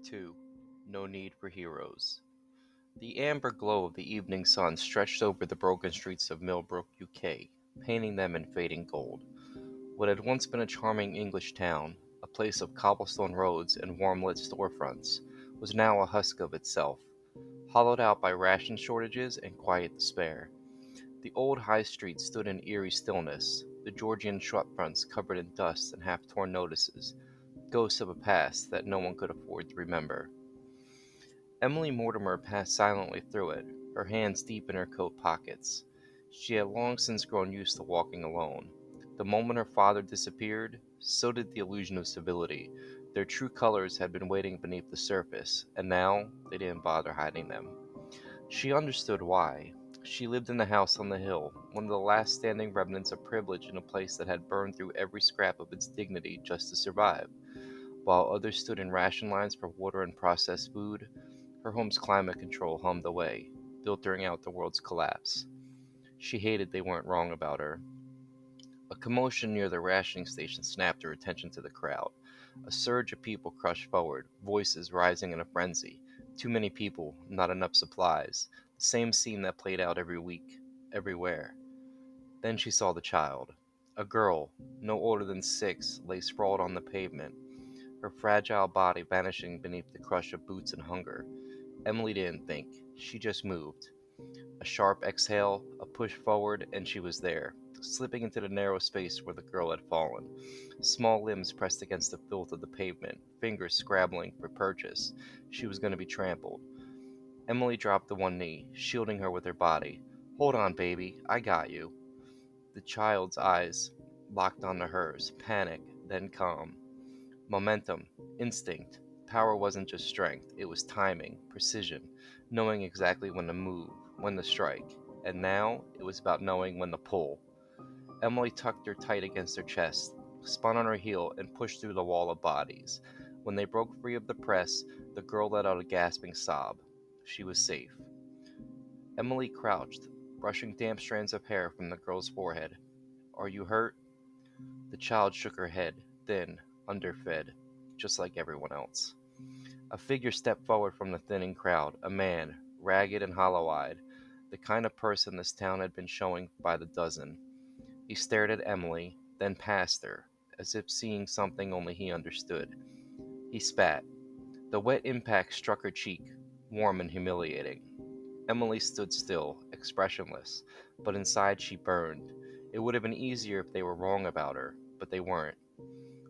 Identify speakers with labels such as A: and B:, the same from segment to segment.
A: 2. No Need for Heroes. The amber glow of the evening sun stretched over the broken streets of Millbrook, UK, painting them in fading gold. What had once been a charming English town, a place of cobblestone roads and warm-lit storefronts, was now a husk of itself, hollowed out by ration shortages and quiet despair. The old high street stood in eerie stillness, the Georgian shopfronts covered in dust and half-torn notices, ghosts of a past that no one could afford to remember. Emily Mortimer passed silently through it, her hands deep in her coat pockets. She had long since grown used to walking alone. The moment her father disappeared, so did the illusion of civility. Their true colors had been waiting beneath the surface, and now they didn't bother hiding them. She understood why. She lived in the house on the hill, one of the last standing remnants of privilege in a place that had burned through every scrap of its dignity just to survive. While others stood in ration lines for water and processed food, her home's climate control hummed away, filtering out the world's collapse. She hated they weren't wrong about her. A commotion near the rationing station snapped her attention to the crowd. A surge of people crushed forward, voices rising in a frenzy. Too many people, not enough supplies. The same scene that played out every week, everywhere. Then she saw the child. A girl, no older than 6, lay sprawled on the pavement, her fragile body vanishing beneath the crush of boots and hunger. Emily didn't think. She just moved. A sharp exhale, a push forward, and she was there, slipping into the narrow space where the girl had fallen. Small limbs pressed against the filth of the pavement, fingers scrabbling for purchase. She was going to be trampled. Emily dropped to one knee, shielding her with her body. "Hold on, baby. I got you." The child's eyes locked onto hers, panic, then calm. Momentum, instinct. Power wasn't just strength, it was timing, precision, knowing exactly when to move, when to strike. And now, it was about knowing when to pull. Emily tucked her tight against her chest, spun on her heel, and pushed through the wall of bodies. When they broke free of the press, the girl let out a gasping sob. She was safe. Emily crouched, brushing damp strands of hair from the girl's forehead. "Are you hurt?" The child shook her head, thin, underfed, just like everyone else. A figure stepped forward from the thinning crowd, a man, ragged and hollow-eyed, the kind of person this town had been showing by the dozen. He stared at Emily, then past her, as if seeing something only he understood. He spat. The wet impact struck her cheek, warm and humiliating. Emily stood still, expressionless, but inside she burned. It would have been easier if they were wrong about her, but they weren't.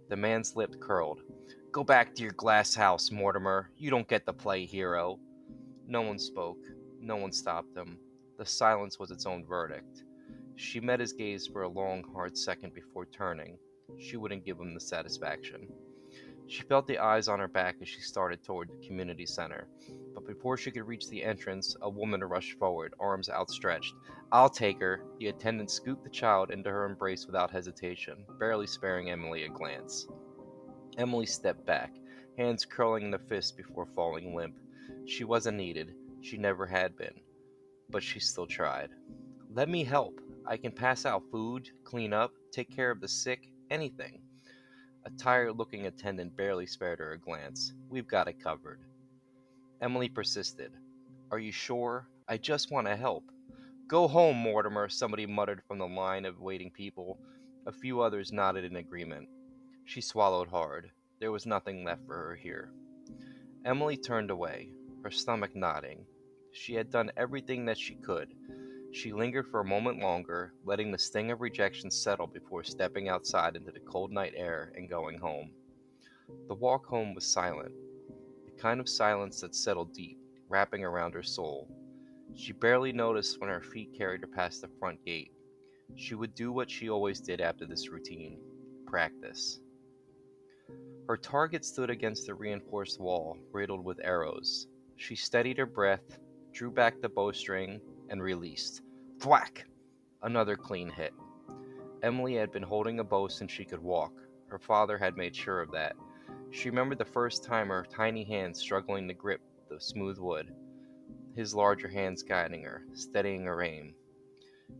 A: The man's lip curled. "Go back to your glass house, Mortimer. You don't get to play hero." No one spoke. No one stopped him. The silence was its own verdict. She met his gaze for a long, hard second before turning. She wouldn't give him the satisfaction. She felt the eyes on her back as she started toward the community center. But before she could reach the entrance, a woman rushed forward, arms outstretched. "I'll take her." The attendant scooped the child into her embrace without hesitation, barely sparing Emily a glance. Emily stepped back, hands curling in a fist before falling limp. She wasn't needed. She never had been. But she still tried. "Let me help. I can pass out food, clean up, take care of the sick, anything." A tired-looking attendant barely spared her a glance. "We've got it covered." Emily persisted. "Are you sure? I just want to help." "Go home, Mortimer," somebody muttered from the line of waiting people. A few others nodded in agreement. She swallowed hard. There was nothing left for her here. Emily turned away, her stomach knotting. She had done everything that she could. She lingered for a moment longer, letting the sting of rejection settle before stepping outside into the cold night air and going home. The walk home was silent, the kind of silence that settled deep, wrapping around her soul. She barely noticed when her feet carried her past the front gate. She would do what she always did after this routine: practice. Her target stood against the reinforced wall, riddled with arrows. She steadied her breath, drew back the bowstring, and released. Thwack! Another clean hit. Emily had been holding a bow since she could walk. Her father had made sure of that. She remembered the first time her tiny hands struggling to grip the smooth wood, his larger hands guiding her, steadying her aim.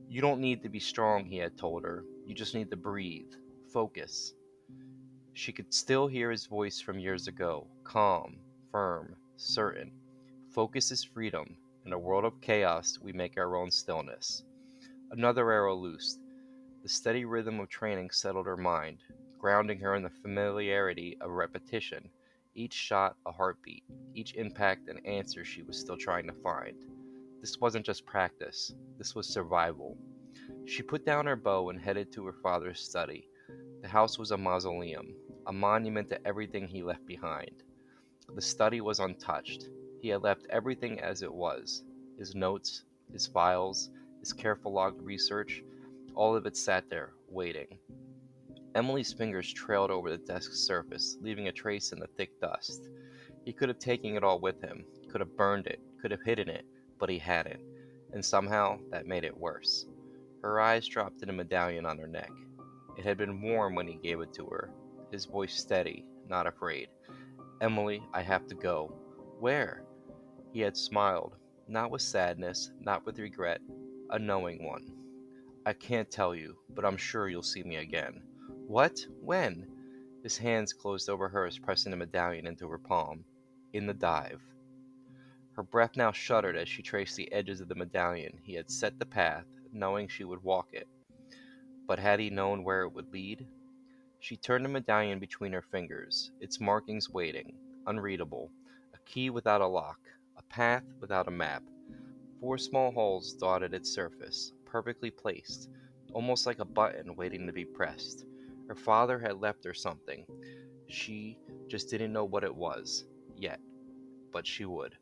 A: "You don't need to be strong," he had told her. "You just need to breathe. Focus." She could still hear his voice from years ago, calm, firm, certain. Focus is freedom. In a world of chaos, we make our own stillness. Another arrow loosed. The steady rhythm of training settled her mind, grounding her in the familiarity of repetition. Each shot a heartbeat, each impact an answer she was still trying to find. This wasn't just practice, this was survival. She put down her bow and headed to her father's study. The house was a mausoleum, a monument to everything he left behind. The study was untouched. He had left everything as it was: his notes, his files, his careful logged research. All of it sat there, waiting. Emily's fingers trailed over the desk's surface, leaving a trace in the thick dust. He could have taken it all with him, could have burned it, could have hidden it, but he hadn't, and somehow that made it worse. Her eyes dropped to the medallion on her neck. It had been warm when he gave it to her, his voice steady, not afraid. "Emily, I have to go." "Where?" He had smiled, not with sadness, not with regret, a knowing one. "I can't tell you, but I'm sure you'll see me again." "What? When?" His hands closed over hers, pressing the medallion into her palm. "In the dive." Her breath now shuddered as she traced the edges of the medallion. He had set the path, knowing she would walk it. But had he known where it would lead? She turned the medallion between her fingers, its markings waiting, unreadable, a key without a lock, a path without a map. 4 small holes dotted its surface, perfectly placed, almost like a button waiting to be pressed. Her father had left her something. She just didn't know what it was, yet, but she would.